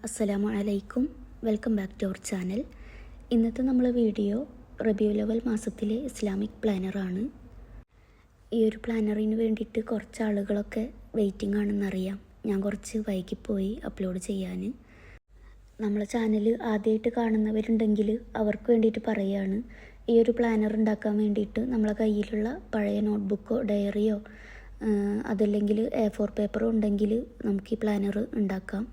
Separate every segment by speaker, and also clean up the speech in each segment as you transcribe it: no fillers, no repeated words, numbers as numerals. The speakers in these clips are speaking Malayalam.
Speaker 1: അസ്സലാമു അലൈക്കും. Welcome back to our channel. ഇന്നത്തെ നമ്മളെ വീഡിയോ റബീഉൽ അവൽ മാസത്തിലെ ഇസ്ലാമിക് പ്ലാനറാണ്. ഈ ഒരു പ്ലാനറിന് വേണ്ടിയിട്ട് കുറച്ച് ആളുകളൊക്കെ വെയിറ്റിംഗ് ആണെന്നറിയാം. ഞാൻ കുറച്ച് വൈകിപ്പോയി അപ്ലോഡ് ചെയ്യാൻ. നമ്മളെ ചാനൽ ആദ്യമായിട്ട് കാണുന്നവരുണ്ടെങ്കിൽ അവർക്ക് വേണ്ടിയിട്ട് പറയുകയാണ്. ഈ ഒരു പ്ലാനർ ഉണ്ടാക്കാൻ വേണ്ടിയിട്ട് നമ്മളെ കയ്യിലുള്ള പഴയ നോട്ട്ബുക്കോ ഡയറിയോ അതല്ലെങ്കിൽ A4 പേപ്പറോ ഉണ്ടെങ്കിൽ നമുക്ക് ഈ പ്ലാനർ ഉണ്ടാക്കാം.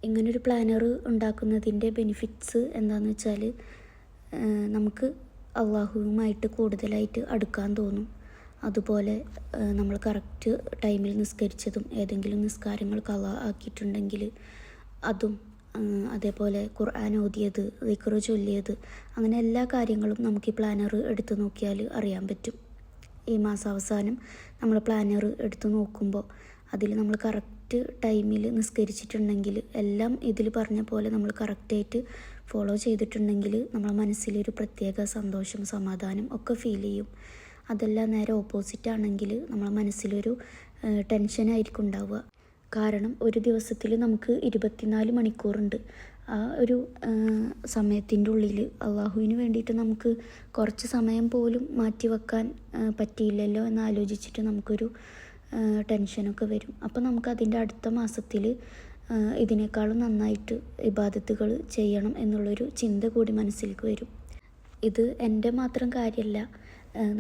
Speaker 1: ഇങ്ങനൊരു പ്ലാനർ ഉണ്ടാക്കുന്നതിൻ്റെ ബെനിഫിറ്റ്സ് എന്താണെന്ന് വെച്ചാൽ നമുക്ക് അള്ളാഹുവുമായിട്ട് കൂടുതലായിട്ട് അടുക്കാൻ തോന്നും. അതുപോലെ നമ്മൾ കറക്റ്റ് ടൈമിൽ നിസ്കരിച്ചതും ഏതെങ്കിലും നിസ്കാരങ്ങൾ ഖളാ ആക്കിയിട്ടുണ്ടെങ്കിൽ അതും, അതേപോലെ ഖുർആൻ ഓതിയത്, ദിക്ർ ചൊല്ലിയത്, അങ്ങനെ എല്ലാ കാര്യങ്ങളും നമുക്ക് ഈ പ്ലാനർ എടുത്തു നോക്കിയാൽ അറിയാൻ പറ്റും. ഈ മാസാവസാനം നമ്മൾ പ്ലാനർ എടുത്തു നോക്കുമ്പോൾ അതിൽ നമ്മൾ കറക്റ്റ് ടൈമിൽ നിസ്കരിച്ചിട്ടുണ്ടെങ്കിൽ, എല്ലാം ഇതിൽ പറഞ്ഞ പോലെ നമ്മൾ കറക്റ്റായിട്ട് ഫോളോ ചെയ്തിട്ടുണ്ടെങ്കിൽ നമ്മളെ മനസ്സിലൊരു പ്രത്യേക സന്തോഷം, സമാധാനം ഒക്കെ ഫീൽ ചെയ്യും. അതെല്ലാം നേരെ ഓപ്പോസിറ്റ് ആണെങ്കിൽ നമ്മളെ മനസ്സിലൊരു ടെൻഷനായിരിക്കും ഉണ്ടാവുക. കാരണം ഒരു ദിവസത്തിൽ നമുക്ക് 24 മണിക്കൂറുണ്ട്. ആ ഒരു സമയത്തിൻ്റെ ഉള്ളിൽ അള്ളാഹുവിന് വേണ്ടിയിട്ട് നമുക്ക് കുറച്ച് സമയം പോലും മാറ്റി വെക്കാൻ പറ്റിയില്ലല്ലോ എന്നാലോചിച്ചിട്ട് നമുക്കൊരു ടെൻഷനൊക്കെ വരും. അപ്പോൾ നമുക്ക് അതിൻ്റെ അടുത്ത മാസത്തിൽ ഇതിനേക്കാളും നന്നായിട്ട് ഇബാദത്തുകൾ ചെയ്യണം എന്നുള്ളൊരു ചിന്ത കൂടി മനസ്സിലേക്ക് വരും. ഇത് എൻ്റെ മാത്രം കാര്യമല്ല.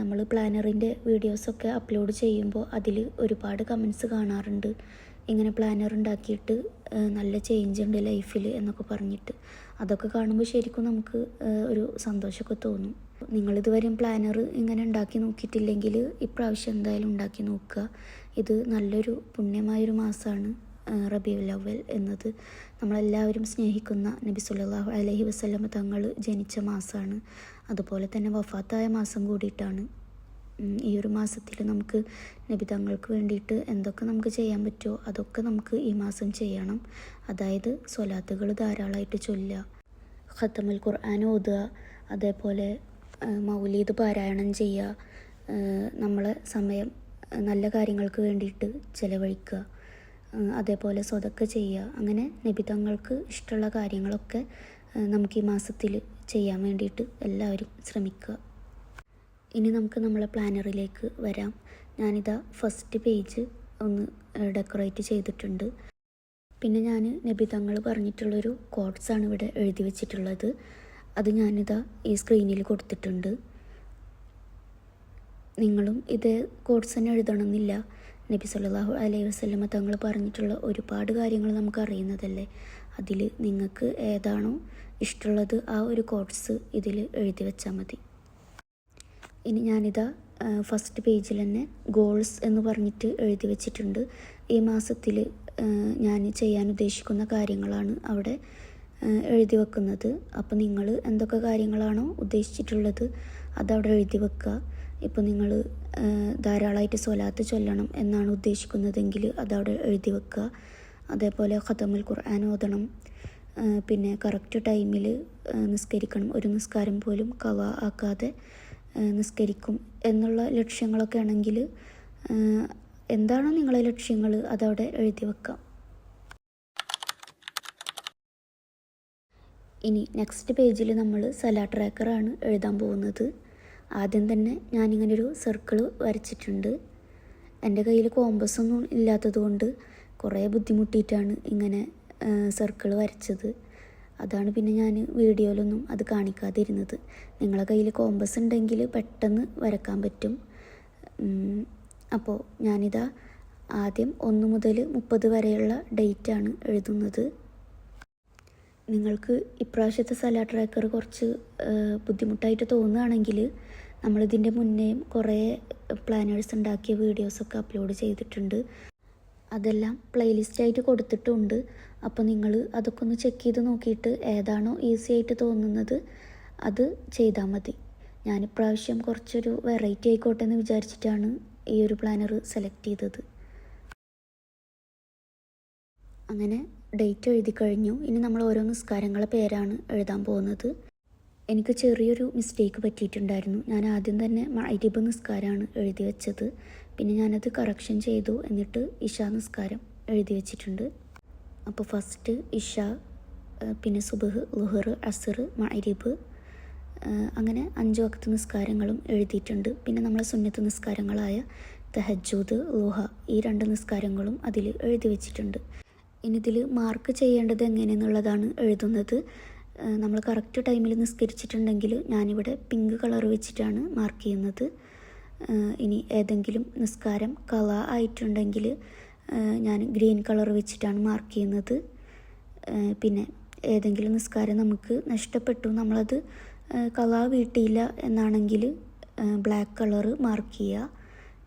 Speaker 1: നമ്മൾ പ്ലാനറിൻ്റെ വീഡിയോസൊക്കെ അപ്ലോഡ് ചെയ്യുമ്പോൾ അതിൽ ഒരുപാട് കമൻസ് കാണാറുണ്ട്. ഇങ്ങനെ പ്ലാനർ ഉണ്ടാക്കിയിട്ട് നല്ല ചേഞ്ച് ഉണ്ട് ലൈഫിൽ എന്നൊക്കെ പറഞ്ഞിട്ട്. അതൊക്കെ കാണുമ്പോൾ ശരിക്കും നമുക്ക് ഒരു സന്തോഷമൊക്കെ തോന്നും. നിങ്ങളിതുവരെയും പ്ലാനർ ഇങ്ങനെ ഉണ്ടാക്കി നോക്കിയിട്ടില്ലെങ്കിൽ ഇപ്രാവശ്യം എന്തായാലും ഉണ്ടാക്കി നോക്കുക. ഇത് നല്ലൊരു പുണ്യമായൊരു മാസമാണ് റബീഉൽ അവൽ എന്നത്. നമ്മളെല്ലാവരും സ്നേഹിക്കുന്ന നബി സല്ലല്ലാഹു അലൈഹി വസല്ലമ തങ്ങൾ ജനിച്ച മാസമാണ്. അതുപോലെ തന്നെ വഫാത്തായ മാസം കൂടിയിട്ടാണ്. ഈ ഒരു മാസത്തിൽ നമുക്ക് നബി തങ്ങൾക്ക് വേണ്ടിയിട്ട് എന്തൊക്കെ നമുക്ക് ചെയ്യാൻ പറ്റുമോ അതൊക്കെ നമുക്ക് ഈ മാസം ചെയ്യണം. അതായത് സ്വലാത്തുകൾ ധാരാളമായിട്ട് ചൊല്ലുക, ഖത്തമുൽ ഖുർആൻ ഓതുക, അതേപോലെ മൗലീദ് പാരായണം ചെയ്യുക, നമ്മളെ സമയം നല്ല കാര്യങ്ങൾക്ക് വേണ്ടിയിട്ട് ചിലവഴിക്കുക, അതേപോലെ സ്വതക്ക ചെയ്യുക. അങ്ങനെ നബി തങ്ങൾക്ക് ഇഷ്ടമുള്ള കാര്യങ്ങളൊക്കെ നമുക്ക് ഈ മാസത്തിൽ ചെയ്യാൻ വേണ്ടിയിട്ട് എല്ലാവരും ശ്രമിക്കുക. ഇനി നമുക്ക് നമ്മളെ പ്ലാനറിലേക്ക് വരാം. ഞാനിതാ ഫസ്റ്റ് പേജ് ഒന്ന് ഡെക്കറേറ്റ് ചെയ്തിട്ടുണ്ട്. പിന്നെ ഞാൻ നബി തങ്ങൾ പറഞ്ഞിട്ടുള്ളൊരു കോട്ട്സാണ് ഇവിടെ എഴുതി വെച്ചിട്ടുള്ളത്. അത് ഞാനിതാ ഈ സ്ക്രീനിൽ കൊടുത്തിട്ടുണ്ട്. നിങ്ങളും ഇതേ കോട്ട്സ് തന്നെ എഴുതണമെന്നില്ല. നബി സല്ലല്ലാഹു അലൈഹി വസല്ലമ തങ്ങൾ പറഞ്ഞിട്ടുള്ള ഒരുപാട് കാര്യങ്ങൾ നമുക്ക് അറിയുന്നതല്ലേ. അതിൽ നിങ്ങൾക്ക് ഏതാണോ ഇഷ്ടമുള്ളത് ആ ഒരു കോട്ട്സ് ഇതിൽ എഴുതി വെച്ചാൽ മതി. ഇനി ഞാനിതാ ഫസ്റ്റ് പേജിൽ തന്നെ ഗോൾസ് എന്ന് പറഞ്ഞിട്ട് എഴുതി വെച്ചിട്ടുണ്ട്. ഈ മാസത്തിൽ ഞാൻ ചെയ്യാൻ ഉദ്ദേശിക്കുന്ന കാര്യങ്ങളാണ് അവിടെ എഴുതി വെക്കുന്നത്. അപ്പോൾ നിങ്ങൾ എന്തൊക്കെ കാര്യങ്ങളാണോ ഉദ്ദേശിച്ചിട്ടുള്ളത് അതവിടെ എഴുതി വെക്കുക. ഇപ്പോൾ നിങ്ങൾ ധാരാളമായിട്ട് സ്വലാത്ത് ചൊല്ലണം എന്നാണ് ഉദ്ദേശിക്കുന്നതെങ്കിൽ അതവിടെ എഴുതി വെക്കുക. അതേപോലെ ഖത്തമുൽ ഖുർആൻ ഓതണം, പിന്നെ കറക്റ്റ് ടൈമിൽ നിസ്കരിക്കണം, ഒരു നിസ്കാരം പോലും ഖളാ ആക്കാതെ നിസ്കരിക്കും എന്നുള്ള ലക്ഷ്യങ്ങളൊക്കെ ആണെങ്കിൽ എന്താണോ നിങ്ങളെ ലക്ഷ്യങ്ങൾ അതവിടെ എഴുതി വെക്കാം. ഇനി നെക്സ്റ്റ് പേജിൽ നമ്മൾ സലാ ട്രാക്കറാണ് എഴുതാൻ പോകുന്നത്. ആദ്യം തന്നെ ഞാനിങ്ങനൊരു സർക്കിൾ വരച്ചിട്ടുണ്ട്. എൻ്റെ കയ്യിൽ കോമ്പസൊന്നും ഇല്ലാത്തത് കൊണ്ട് കുറേ ബുദ്ധിമുട്ടിയിട്ടാണ് ഇങ്ങനെ സർക്കിൾ വരച്ചത്. അതാണ് പിന്നെ ഞാൻ വീഡിയോയിലൊന്നും അത് കാണിക്കാതിരുന്നത്. നിങ്ങളെ കയ്യിൽ കോമ്പസ് ഉണ്ടെങ്കിൽ പെട്ടെന്ന് വരക്കാൻ പറ്റും. അപ്പോൾ ഞാനിതാ ആദ്യം 1 മുതൽ 30 വരെയുള്ള ഡേറ്റാണ് എഴുതുന്നത്. നിങ്ങൾക്ക് ഇപ്രാവശ്യത്തെ സലാ ട്രാക്കർ കുറച്ച് ബുദ്ധിമുട്ടായിട്ട് തോന്നുകയാണെങ്കിൽ നമ്മളിതിൻ്റെ മുന്നേയും കുറേ പ്ലാനേഴ്സ് ഉണ്ടാക്കിയ വീഡിയോസൊക്കെ അപ്ലോഡ് ചെയ്തിട്ടുണ്ട്. അതെല്ലാം പ്ലേലിസ്റ്റായിട്ട് കൊടുത്തിട്ടുണ്ട്. അപ്പോൾ നിങ്ങൾ അതൊക്കെ ഒന്ന് ചെക്ക് ചെയ്ത് നോക്കിയിട്ട് ഏതാണോ ഈസി ആയിട്ട് തോന്നുന്നത് അത് ചെയ്താൽ മതി. ഞാനിപ്രാവശ്യം കുറച്ചൊരു വെറൈറ്റി ആയിക്കോട്ടെ എന്ന് വിചാരിച്ചിട്ടാണ് ഈ ഒരു പ്ലാനർ സെലക്ട് ചെയ്തത്. അങ്ങനെ ഡേറ്റ് എഴുതി കഴിഞ്ഞു. ഇനി നമ്മൾ ഓരോ നിസ്കാരങ്ങളെ പേരാണ് എഴുതാൻ പോകുന്നത്. എനിക്ക് ചെറിയൊരു മിസ്റ്റേക്ക് പറ്റിയിട്ടുണ്ടായിരുന്നു. ഞാൻ ആദ്യം തന്നെ മഗ്‌രിബ് നിസ്കാരമാണ് എഴുതി വെച്ചത്. പിന്നെ ഞാനത് കറക്ഷൻ ചെയ്തു. എന്നിട്ട് ഇശാ നിസ്കാരം എഴുതി വെച്ചിട്ടുണ്ട്. അപ്പോൾ ഫസ്റ്റ് ഇഷ, പിന്നെ സുബ്ഹ്, ളുഹർ, അസ്ർ, മഗ്രിബ്, അങ്ങനെ 5 വഖ്ത് നിസ്കാരങ്ങളും എഴുതിയിട്ടുണ്ട്. പിന്നെ നമ്മളെ സുന്നത്ത് നിസ്കാരങ്ങളായ തഹജ്ജുദ്, ളുഹ, ഈ 2 നിസ്കാരങ്ങളും അതിൽ എഴുതി വെച്ചിട്ടുണ്ട്. ഇനി ഇതിൽ മാർക്ക് ചെയ്യേണ്ടത് എങ്ങനെയെന്നുള്ളതാണ് എഴുതുന്നത്. നമ്മൾ കറക്റ്റ് ടൈമിൽ നിസ്കരിച്ചിട്ടുണ്ടെങ്കിൽ ഞാനിവിടെ പിങ്ക് കളർ വെച്ചിട്ടാണ് മാർക്ക് ചെയ്യുന്നത്. ഇനി ഏതെങ്കിലും നിസ്കാരം കള ആയിട്ടുണ്ടെങ്കിൽ ഞാൻ ഗ്രീൻ കളർ വെച്ചിട്ടാണ് മാർക്ക് ചെയ്യുന്നത്. പിന്നെ ഏതെങ്കിലും നിസ്കാരം നമുക്ക് നഷ്ടപ്പെട്ടു, നമ്മളത് കള വീട്ടിയില്ല എന്നാണെങ്കിൽ ബ്ലാക്ക് കളർ മാർക്ക് ചെയ്യുക.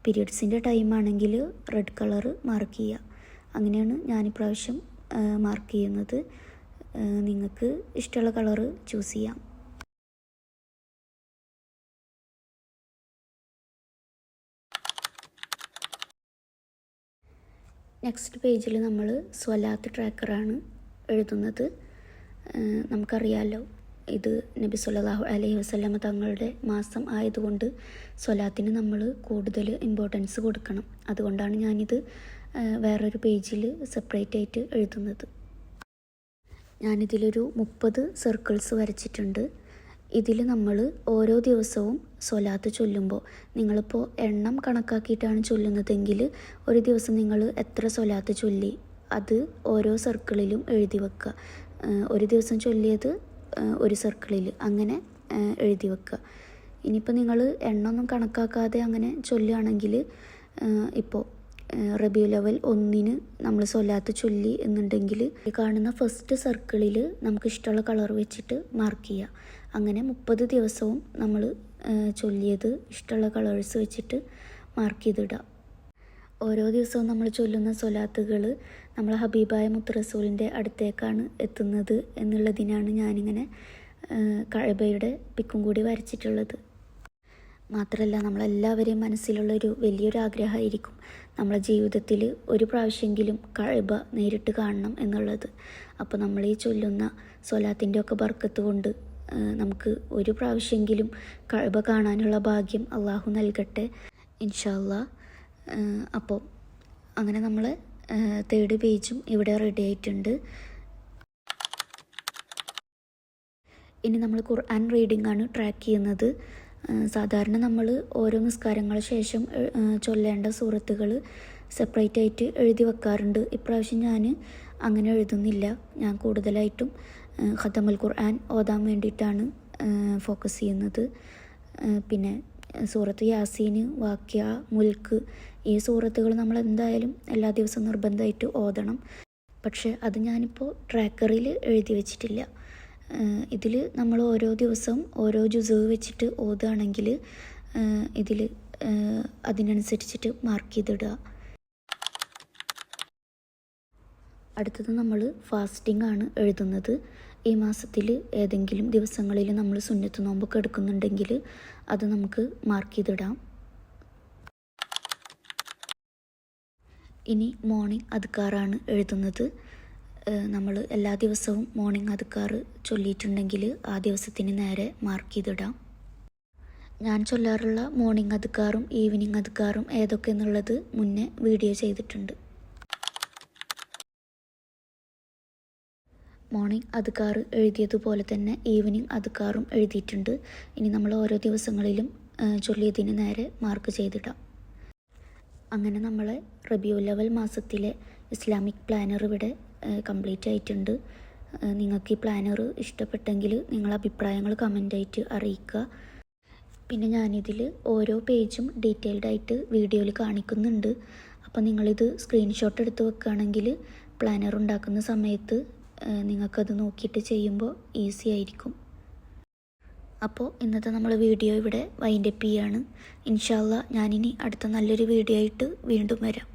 Speaker 1: പീരിയഡ്സിൻ്റെ ടൈമാണെങ്കിൽ റെഡ് കളർ മാർക്ക് ചെയ്യുക. അങ്ങനെയാണ് ഞാനിപ്രാവശ്യം മാർക്ക് ചെയ്യുന്നത്. നിങ്ങൾക്ക് ഇഷ്ടമുള്ള കളർ ചൂസ് ചെയ്യാം. നെക്സ്റ്റ് പേജിൽ നമ്മൾ സ്വലാത്ത് ട്രാക്കറാണ് എഴുതുന്നത്. നമുക്കറിയാമല്ലോ, ഇത് നബി സല്ലല്ലാഹു അലൈഹി വസല്ലമ തങ്ങളുടെ മാസം ആയതുകൊണ്ട് സ്വലാത്തിന് നമ്മൾ കൂടുതൽ ഇമ്പോർട്ടൻസ് കൊടുക്കണം. അതുകൊണ്ടാണ് ഞാനിത് വേറൊരു പേജിൽ സെപ്പറേറ്റ് ആയിട്ട് എഴുതുന്നത്. ഞാനിതിലൊരു 30 സർക്കിൾസ് വരച്ചിട്ടുണ്ട്. ഇതിൽ നമ്മൾ ഓരോ ദിവസവും സ്വലാത്ത് ചൊല്ലുമ്പോൾ, നിങ്ങളിപ്പോൾ എണ്ണം കണക്കാക്കിയിട്ടാണ് ചൊല്ലുന്നതെങ്കിൽ ഒരു ദിവസം നിങ്ങൾ എത്ര സ്വലാത്ത് ചൊല്ലി അത് ഓരോ സർക്കിളിലും എഴുതി വെക്കുക. ഒരു ദിവസം ചൊല്ലിയത് ഒരു സർക്കിളിൽ അങ്ങനെ എഴുതി വെക്കുക. ഇനിയിപ്പോൾ നിങ്ങൾ എണ്ണമൊന്നും കണക്കാക്കാതെ അങ്ങനെ ചൊല്ലുകയാണെങ്കിൽ, ഇപ്പോൾ റബീഉൽ അവ്വൽ 1 നമ്മൾ സ്വലാത്ത് ചൊല്ലി എന്നുണ്ടെങ്കിൽ കാണുന്ന ഫസ്റ്റ് സർക്കിളിൽ നമുക്ക് ഇഷ്ടമുള്ള കളർ വെച്ചിട്ട് മാർക്ക് ചെയ്യുക. അങ്ങനെ 30 ദിവസവും നമ്മൾ ചൊല്ലിയത് ഇഷ്ടമുള്ള കളേഴ്സ് വെച്ചിട്ട് മാർക്ക് ചെയ്തിടുക. ഓരോ ദിവസവും നമ്മൾ ചൊല്ലുന്ന സ്വലാത്തുകൾ നമ്മളെ ഹബീബായ മുത്ത് റസൂലിൻ്റെ അടുത്തേക്കാണ് എത്തുന്നത് എന്നുള്ളതിനാണ് ഞാനിങ്ങനെ കഅബയുടെ പിക്കും കൂടി വരച്ചിട്ടുള്ളത്. മാത്രമല്ല, നമ്മളെല്ലാവരെയും മനസ്സിലുള്ളൊരു വലിയൊരു ആഗ്രഹമായിരിക്കും നമ്മളെ ജീവിതത്തിൽ ഒരു പ്രാവശ്യമെങ്കിലും കഅബ നേരിട്ട് കാണണം എന്നുള്ളത്. അപ്പോൾ നമ്മൾ ഈ ചൊല്ലുന്ന സ്വലാത്തിൻ്റെ ഒക്കെ ബർക്കത്ത് കൊണ്ട് നമുക്ക് ഒരു പ്രാവശ്യമെങ്കിലും കഅബ കാണാനുള്ള ഭാഗ്യം അള്ളാഹു നൽകട്ടെ ഇൻഷാ അല്ലാഹ്. അപ്പോൾ അങ്ങനെ നമ്മൾ 3rd പേജും ഇവിടെ റെഡി ആയിട്ടുണ്ട്. ഇനി നമ്മൾ ഖുർആൻ റീഡിംഗ് ആണ് ട്രാക്ക് ചെയ്യുന്നത്. സാധാരണ നമ്മൾ ഓരോ നിസ്കാരങ്ങൾക്ക് ശേഷം ചൊല്ലേണ്ട സൂറത്തുകൾ സെപ്പറേറ്റ് ആയിട്ട് എഴുതി വെക്കാറുണ്ട്. ഇപ്രാവശ്യം ഞാൻ അങ്ങനെ എഴുതുന്നില്ല. ഞാൻ കൂടുതലായിട്ടും ഖതമുൽ ഖുർആൻ ഓതാൻ വേണ്ടിയിട്ടാണ് ഫോക്കസ് ചെയ്യുന്നത്. പിന്നെ സൂറത്ത് യാസീൻ, വാക്യ, മുൽക്ക്, ഈ സൂറത്തുകൾ നമ്മൾ എന്തായാലും എല്ലാ ദിവസവും നിർബന്ധമായിട്ട് ഓതണം. പക്ഷേ അത് ഞാനിപ്പോൾ ട്രാക്കറിൽ എഴുതി വെച്ചിട്ടില്ല. ഇതിൽ നമ്മൾ ഓരോ ദിവസവും ഓരോ ജുസ് വെച്ചിട്ട് ഓതുകയാണെങ്കിൽ ഇതിൽ അതിനനുസരിച്ചിട്ട് മാർക്ക് ചെയ്തിടുക. അടുത്തത് നമ്മൾ ഫാസ്റ്റിംഗ് ആണ് എഴുതുന്നത്. ഈ മാസത്തിൽ ഏതെങ്കിലും ദിവസങ്ങളിൽ നമ്മൾ സുന്നത്ത് നോമ്പൊക്കെ എടുക്കുന്നുണ്ടെങ്കിൽ അത് നമുക്ക് മാർക്ക് ചെയ്തിടാം. ഇനി മോർണിംഗ് അദ്കാറാണ് എഴുതുന്നത്. നമ്മൾ എല്ലാ ദിവസവും മോർണിംഗ് അദ്കാർ ചൊല്ലിയിട്ടുണ്ടെങ്കിൽ ആ ദിവസത്തിന് നേരെ മാർക്ക് ചെയ്തിടാം. ഞാൻ ചൊല്ലാറുള്ള മോർണിംഗ് അദ്കാറും ഈവനിങ് അദ്കാറും ഏതൊക്കെ എന്നുള്ളത് മുന്നേ വീഡിയോ ചെയ്തിട്ടുണ്ട്. മോർണിംഗ് അദ്കാർ എഴുതിയതുപോലെ തന്നെ ഈവനിങ് അദ്കാറും എഴുതിയിട്ടുണ്ട്. ഇനി നമ്മൾ ഓരോ ദിവസങ്ങളിലും ചൊല്ലിയതിന് നേരെ മാർക്ക് ചെയ്തിടാം. അങ്ങനെ നമ്മളെ റബീഉൽ അവ്വൽ മാസത്തിലെ ഇസ്ലാമിക് പ്ലാനർ ഇവിടെ കംപ്ലീറ്റ് ആയിട്ടുണ്ട്. നിങ്ങൾക്ക് ഈ പ്ലാനർ ഇഷ്ടപ്പെട്ടെങ്കിൽ നിങ്ങളെ അഭിപ്രായങ്ങൾ കമൻ്റായിട്ട് അറിയിക്കുക. പിന്നെ ഞാനിതിൽ ഓരോ പേജും ഡീറ്റെയിൽഡ് ആയിട്ട് വീഡിയോയിൽ കാണിക്കുന്നുണ്ട്. അപ്പോൾ നിങ്ങളിത് സ്ക്രീൻഷോട്ട് എടുത്ത് വെക്കുകയാണെങ്കിൽ പ്ലാനർ ഉണ്ടാക്കുന്ന സമയത്ത് നിങ്ങൾക്കത് നോക്കിയിട്ട് ചെയ്യുമ്പോൾ ഈസി ആയിരിക്കും. അപ്പോൾ ഇന്നത്തെ നമ്മൾ വീഡിയോ ഇവിടെ വൈൻഡപ്പ് ചെയ്യാണ്. ഇൻഷാ അല്ലാഹ് ഞാനിനി അടുത്ത നല്ലൊരു വീഡിയോ ആയിട്ട് വീണ്ടും വരാം.